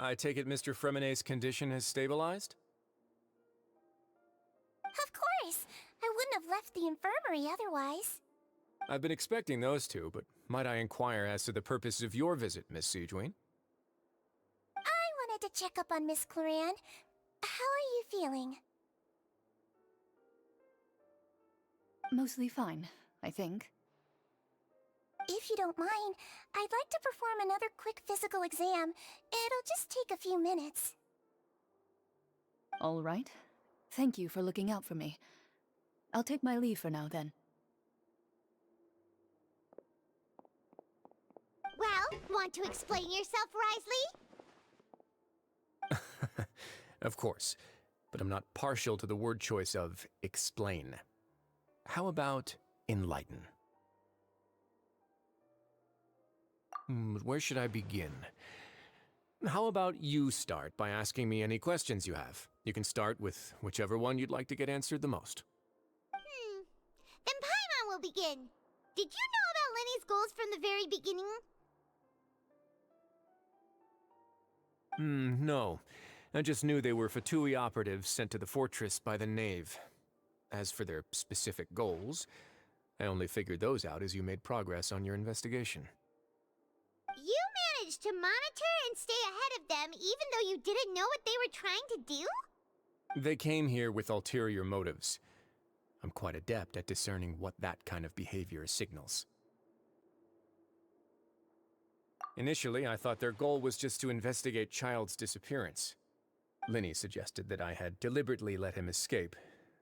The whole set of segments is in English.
I take it Mr. Fremenet's condition has stabilized? Of course! I wouldn't have left the infirmary otherwise. I've been expecting those two, but might I inquire as to the purpose of your visit, Miss Siegewin? I wanted to check up on Miss Cloran. How are you feeling? Mostly fine, I think. If you don't mind, I'd like to perform another quick physical exam. It'll just take a few minutes. All right. Thank you for looking out for me. I'll take my leave for now, then. Well, want to explain yourself, Risley? Of course, but I'm not partial to the word choice of explain. How about enlighten? Where should I begin? How about you start by asking me any questions you have? You can start with whichever one you'd like to get answered the most. Then Paimon will begin. Did you know about Lenny's goals from the very beginning? No. I just knew they were Fatui operatives sent to the fortress by the Knave. As for their specific goals, I only figured those out as you made progress on your investigation. You managed to monitor and stay ahead of them even though you didn't know what they were trying to do? They came here with ulterior motives. I'm quite adept at discerning what that kind of behavior signals. Initially, I thought their goal was just to investigate Child's disappearance. Linny suggested that I had deliberately let him escape,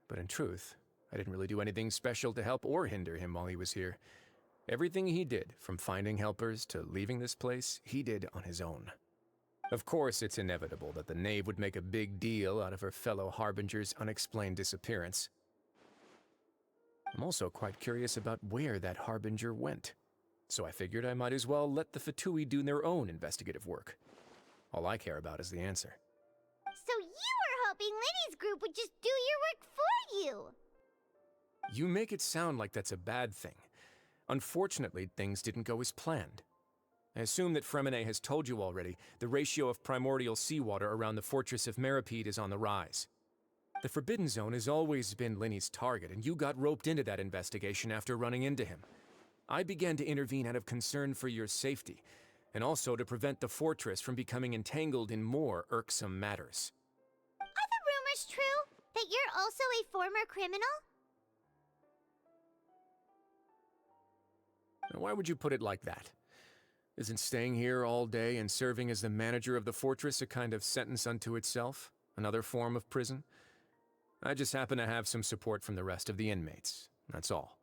but in truth, I didn't really do anything special to help or hinder him while he was here. Everything he did, from finding helpers to leaving this place, he did on his own. Of course, it's inevitable that the Knave would make a big deal out of her fellow Harbinger's unexplained disappearance. I'm also quite curious about where that Harbinger went, so I figured I might as well let the Fatui do their own investigative work. All I care about is the answer. So you were hoping Lenny's group would just do your work for you! You make it sound like that's a bad thing. Unfortunately, things didn't go as planned. I assume that Fremenet has told you already the ratio of primordial seawater around the fortress of Meripede is on the rise. The Forbidden Zone has always been Linny's target, and you got roped into that investigation after running into him. I began to intervene out of concern for your safety, and also to prevent the fortress from becoming entangled in more irksome matters. Are the rumors true? That you're also a former criminal? Now, why would you put it like that? Isn't staying here all day and serving as the manager of the fortress a kind of sentence unto itself? Another form of prison? I just happen to have some support from the rest of the inmates. That's all.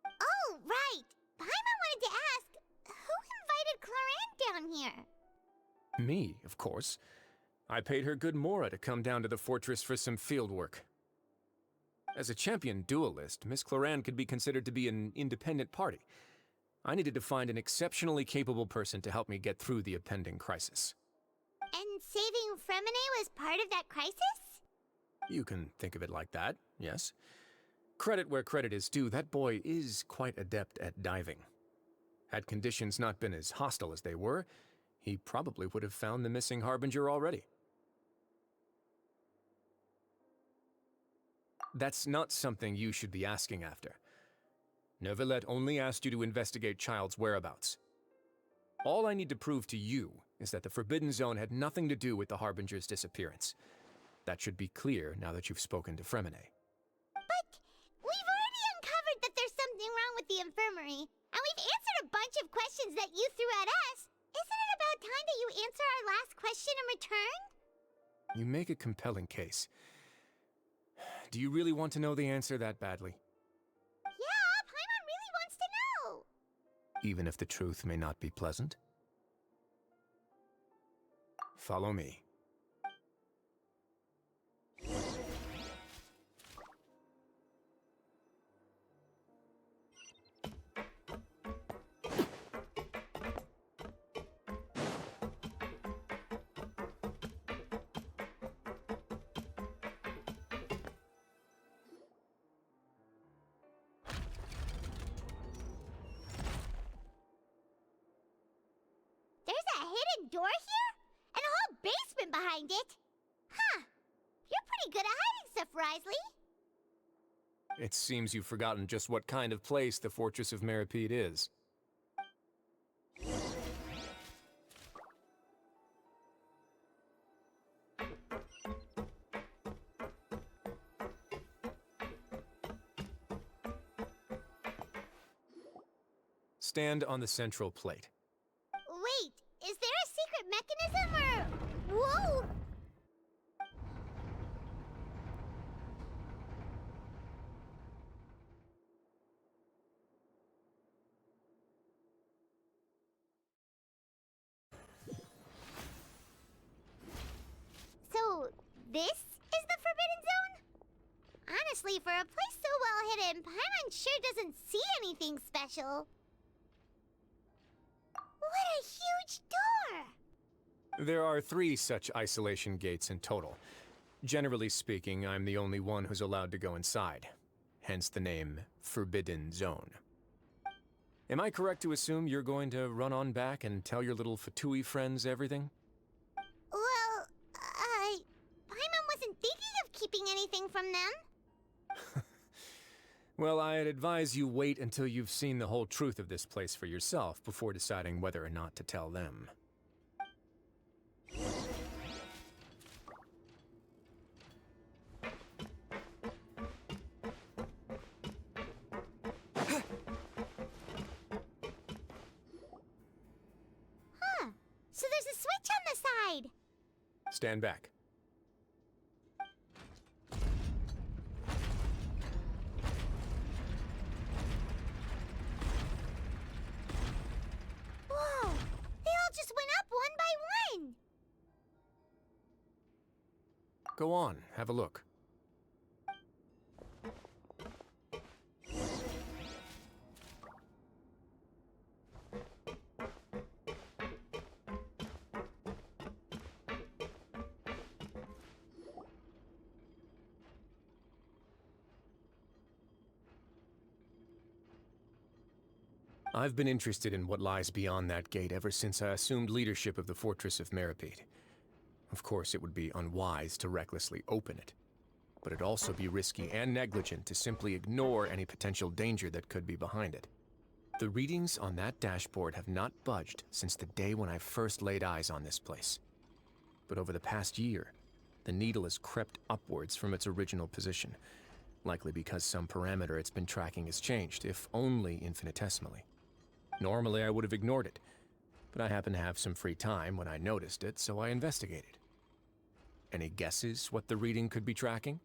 Oh, right! Paimon wanted to ask, who invited Cloran down here? Me, of course. I paid her good Mora to come down to the fortress for some field work. As a champion duelist, Miss Cloran could be considered to be an independent party. I needed to find an exceptionally capable person to help me get through the impending crisis. And saving Fremenet was part of that crisis? You can think of it like that, yes. Credit where credit is due, that boy is quite adept at diving. Had conditions not been as hostile as they were, he probably would have found the missing Harbinger already. That's not something you should be asking after. Neuvillette only asked you to investigate Child's whereabouts. All I need to prove to you is that the Forbidden Zone had nothing to do with the Harbinger's disappearance. That should be clear now that you've spoken to Fremenet. But we've already uncovered that there's something wrong with the infirmary, and we've answered a bunch of questions that you threw at us. Isn't it about time that you answer our last question in return? You make a compelling case. Do you really want to know the answer that badly? Yeah, Paimon really wants to know! Even if the truth may not be pleasant? Follow me. There's a hidden door here? And a whole basement behind it. Huh. You're pretty good at hiding stuff, Risley. It seems you've forgotten just what kind of place the Fortress of Meripede is. Stand on the central plate. Wait, is there a secret mechanism or... Whoa! So, this is the Forbidden Zone? Honestly, for a place so well hidden, Paimon sure doesn't see anything special. What a huge door! There are 3 such isolation gates in total. Generally speaking, I'm the only one who's allowed to go inside. Hence the name Forbidden Zone. Am I correct to assume you're going to run on back and tell your little Fatui friends everything? Well, Paimon wasn't thinking of keeping anything from them. Well, I'd advise you wait until you've seen the whole truth of this place for yourself before deciding whether or not to tell them. Huh. So there's a switch on the side. Stand back. Whoa! They all just went up one by one! Go on, have a look. I've been interested in what lies beyond that gate ever since I assumed leadership of the Fortress of Meripede. Of course, it would be unwise to recklessly open it, but it'd also be risky and negligent to simply ignore any potential danger that could be behind it. The readings on that dashboard have not budged since the day when I first laid eyes on this place. But over the past year, the needle has crept upwards from its original position, likely because some parameter it's been tracking has changed, if only infinitesimally. Normally, I would have ignored it, but I happened to have some free time when I noticed it, so I investigated. Any guesses what the reading could be tracking?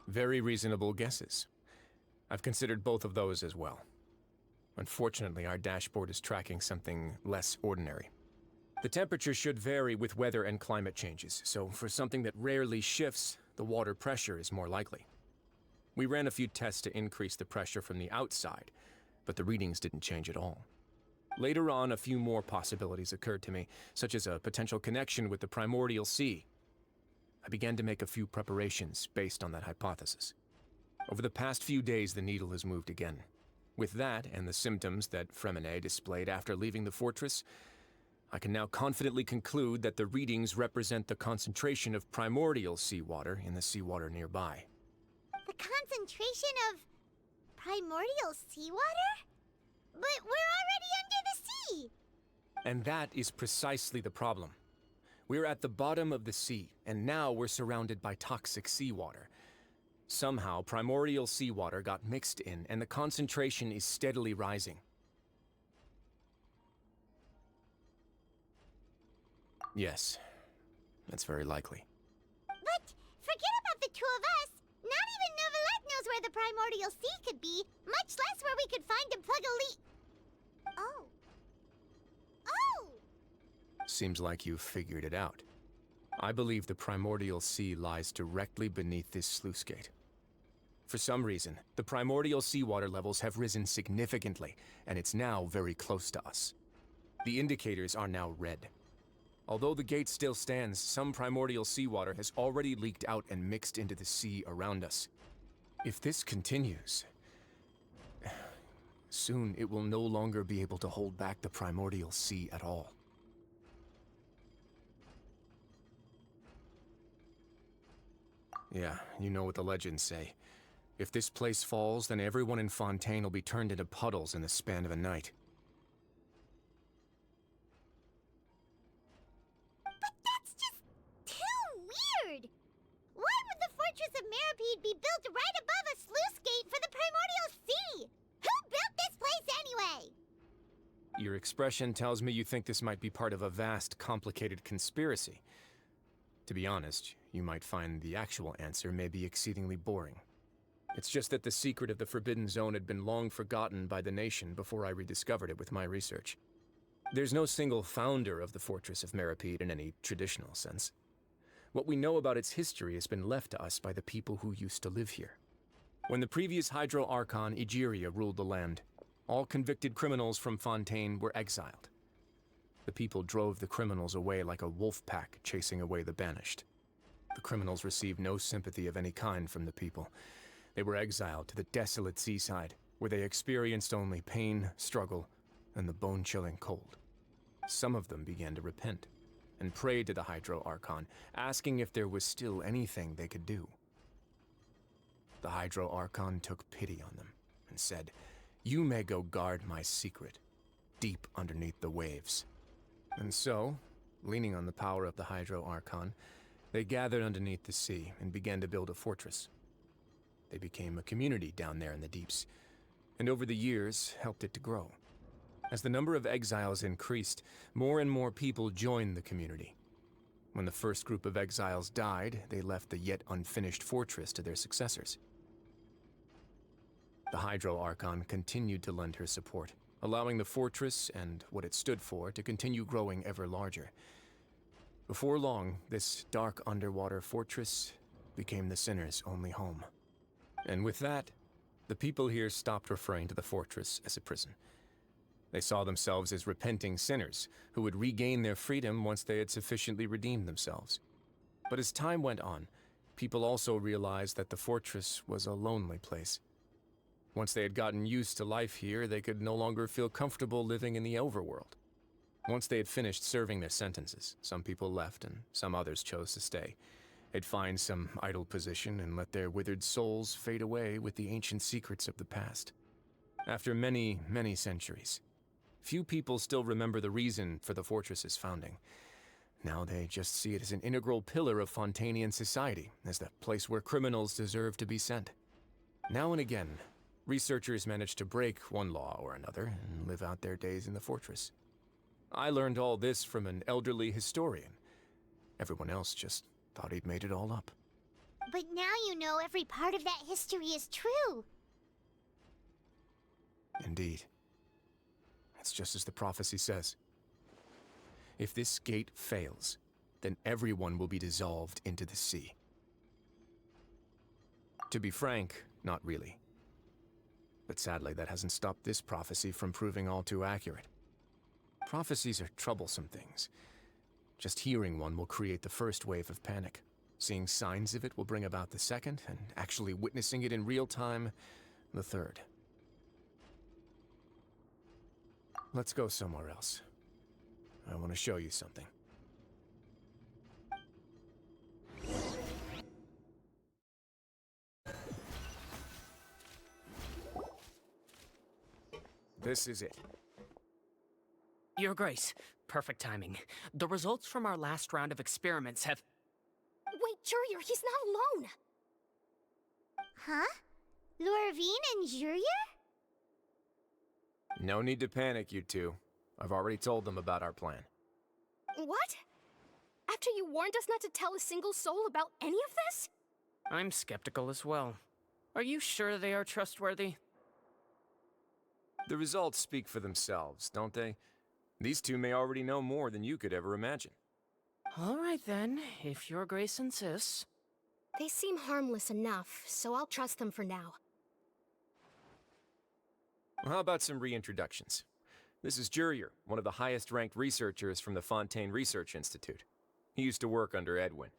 Very reasonable guesses. I've considered both of those as well. Unfortunately, our dashboard is tracking something less ordinary. The temperature should vary with weather and climate changes, so for something that rarely shifts, the water pressure is more likely. We ran a few tests to increase the pressure from the outside, but the readings didn't change at all. Later on, a few more possibilities occurred to me, such as a potential connection with the primordial sea. I began to make a few preparations based on that hypothesis. Over the past few days, the needle has moved again. With that, and the symptoms that Fremine displayed after leaving the fortress, I can now confidently conclude that the readings represent the concentration of primordial seawater in the seawater nearby. The concentration of primordial seawater? But we're already under the sea! And that is precisely the problem. We're at the bottom of the sea, and now we're surrounded by toxic seawater. Somehow, primordial seawater got mixed in, and the concentration is steadily rising. Yes, that's very likely. But forget about the two of us! Not even Novelette knows where the primordial sea could be, much less where we could find and plug a leak. Oh. Oh! Seems like you've figured it out. I believe the primordial sea lies directly beneath this sluice gate. For some reason, the primordial seawater levels have risen significantly, and it's now very close to us. The indicators are now red. Although the gate still stands, some primordial seawater has already leaked out and mixed into the sea around us. If this continues, Soon it will no longer be able to hold back the primordial sea at all. Yeah, you know what the legends say. If this place falls, then everyone in Fontaine will be turned into puddles in the span of a night. But that's just too weird! Why would the Fortress of Meripede be built right above a sluice gate for the Primordial Sea? Who built this place anyway? Your expression tells me you think this might be part of a vast, complicated conspiracy. To be honest, you might find the actual answer may be exceedingly boring. It's just that the secret of the Forbidden Zone had been long forgotten by the nation before I rediscovered it with my research. There's no single founder of the Fortress of Meripede in any traditional sense. What we know about its history has been left to us by the people who used to live here. When the previous Hydro Archon Egeria ruled the land, all convicted criminals from Fontaine were exiled. The people drove the criminals away like a wolf pack chasing away the banished. The criminals received no sympathy of any kind from the people. They were exiled to the desolate seaside, where they experienced only pain, struggle, and the bone-chilling cold. Some of them began to repent, and prayed to the Hydro Archon, asking if there was still anything they could do. The Hydro Archon took pity on them, and said, "You may go guard my secret, deep underneath the waves." And so, leaning on the power of the Hydro Archon, they gathered underneath the sea and began to build a fortress. They became a community down there in the deeps, and over the years helped it to grow. As the number of exiles increased, more and more people joined the community. When the first group of exiles died, they left the yet unfinished fortress to their successors. The Hydro Archon continued to lend her support, allowing the fortress and what it stood for to continue growing ever larger. Before long, this dark underwater fortress became the sinner's only home. And with that, the people here stopped referring to the fortress as a prison. They saw themselves as repenting sinners who would regain their freedom once they had sufficiently redeemed themselves. But as time went on, people also realized that the fortress was a lonely place. Once they had gotten used to life here, they could no longer feel comfortable living in the overworld. Once they had finished serving their sentences, some people left and some others chose to stay. They'd find some idle position and let their withered souls fade away with the ancient secrets of the past. After many, many centuries, few people still remember the reason for the fortress's founding. Now they just see it as an integral pillar of Fontainian society, as the place where criminals deserve to be sent. Now and again, researchers manage to break one law or another and live out their days in the fortress. I learned all this from an elderly historian. Everyone else just thought he'd made it all up. But now you know every part of that history is true. Indeed. It's just as the prophecy says. If this gate fails, then everyone will be dissolved into the sea. To be frank, not really. But sadly, that hasn't stopped this prophecy from proving all too accurate. Prophecies are troublesome things. Just hearing one will create the first wave of panic. Seeing signs of it will bring about the second, and actually witnessing it in real time, the third. Let's go somewhere else. I want to show you something. This is it. Your Grace, perfect timing. The results from our last round of experiments have... Wait, Jurier, he's not alone! Huh? Lorvine and Jurier? No need to panic, you two. I've already told them about our plan. What? After you warned us not to tell a single soul about any of this? I'm skeptical as well. Are you sure they are trustworthy? The results speak for themselves, don't they? These two may already know more than you could ever imagine. All right then, if Your Grace insists. They seem harmless enough, so I'll trust them for now. Well, how about some reintroductions? This is Jurier, one of the highest-ranked researchers from the Fontaine Research Institute. He used to work under Edwin.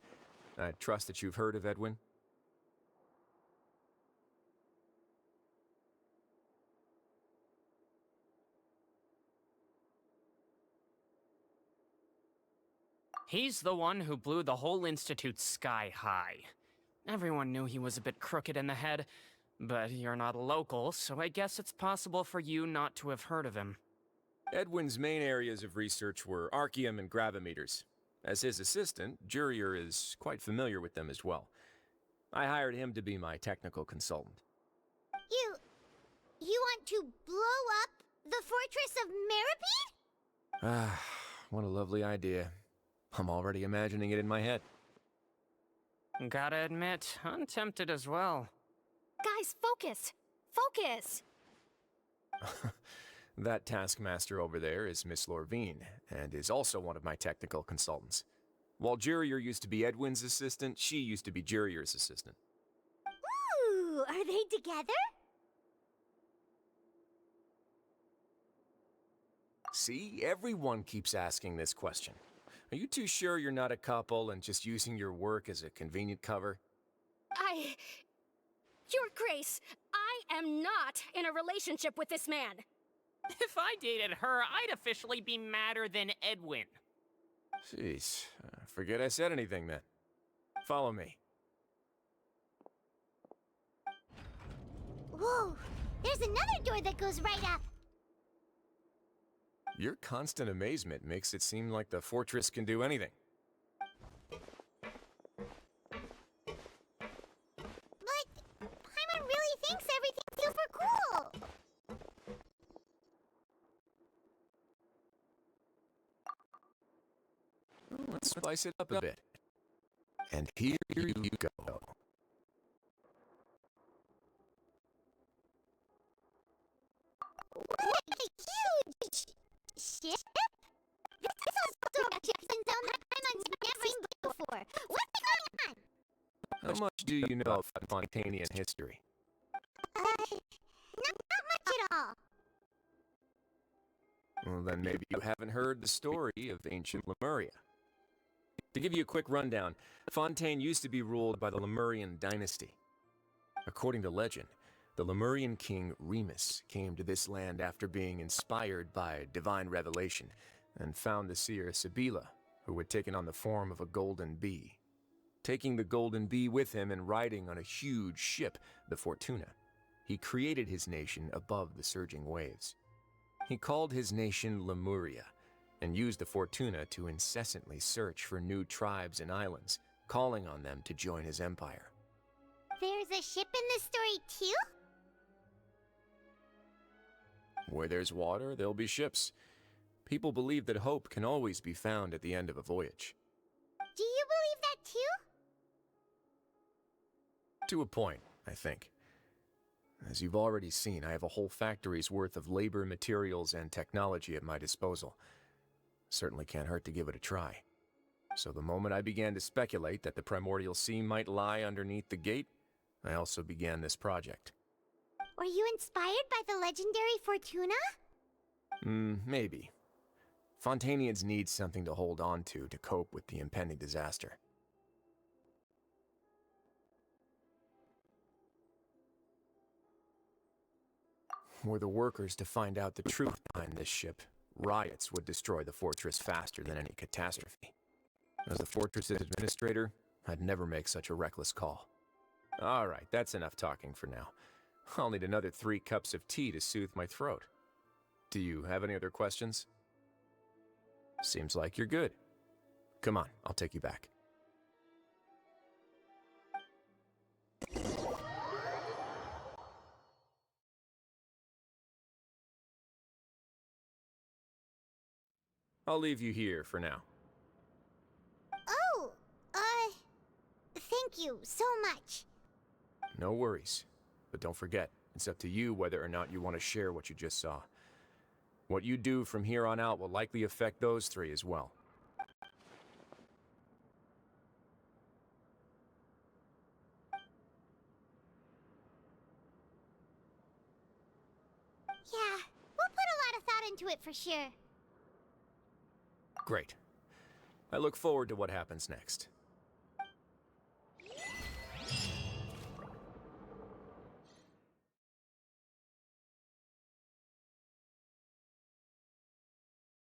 I trust that you've heard of Edwin? He's the one who blew the whole Institute sky high. Everyone knew he was a bit crooked in the head, but you're not a local, so I guess it's possible for you not to have heard of him. Edwin's main areas of research were archaeum and gravimeters. As his assistant, Jurier is quite familiar with them as well. I hired him to be my technical consultant. You want to blow up the fortress of Meripede? Ah, what a lovely idea. I'm already imagining it in my head. Gotta admit, I'm tempted as well. Guys, focus! Focus! That taskmaster over there is Miss Lorvine, and is also one of my technical consultants. While Jurier used to be Edwin's assistant, she used to be Jurier's assistant. Ooh, are they together? See, everyone keeps asking this question. Are you too sure you're not a couple and just using your work as a convenient cover? Your Grace, I am not in a relationship with this man. If I dated her, I'd officially be madder than Edwin. Jeez, forget I said anything then. Follow me. Whoa, there's another door that goes right up. Your constant amazement makes it seem like the fortress can do anything. But Paimon really thinks everything's super cool. Let's spice it up a bit. And here you go. What a huge ship! This is also a ship in zone that Paimon's never seen before. What's going on? How much do you know of Fontanian history? Not much at all. Well, then maybe you haven't heard the story of ancient Lemuria. To give you a quick rundown, Fontaine used to be ruled by the Lemurian dynasty. According to legend, the Lemurian king Remus came to this land after being inspired by divine revelation and found the seer Sibila, who had taken on the form of a golden bee. Taking the golden bee with him and riding on a huge ship, the Fortuna, he created his nation above the surging waves. He called his nation Lemuria, and used the Fortuna to incessantly search for new tribes and islands, calling on them to join his empire. There's a ship in this story too? Where there's water, there'll be ships. People believe that hope can always be found at the end of a voyage. Do you believe that too? To a point, I think. As you've already seen, I have a whole factory's worth of labor, materials, and technology at my disposal. Certainly can't hurt to give it a try. So the moment I began to speculate that the Primordial Sea might lie underneath the gate, I also began this project. Were you inspired by the legendary Fortuna? Maybe. Fontanians need something to hold on to cope with the impending disaster. Were the workers to find out the truth behind this ship, riots would destroy the fortress faster than any catastrophe. As the fortress's administrator, I'd never make such a reckless call. All right, that's enough talking for now. I'll need another 3 cups of tea to soothe my throat. Do you have any other questions? Seems like you're good. Come on, I'll take you back. I'll leave you here for now. Oh, thank you so much. No worries. But don't forget, it's up to you whether or not you want to share what you just saw. What you do from here on out will likely affect those 3 as well. Yeah, we'll put a lot of thought into it for sure. Great. I look forward to what happens next.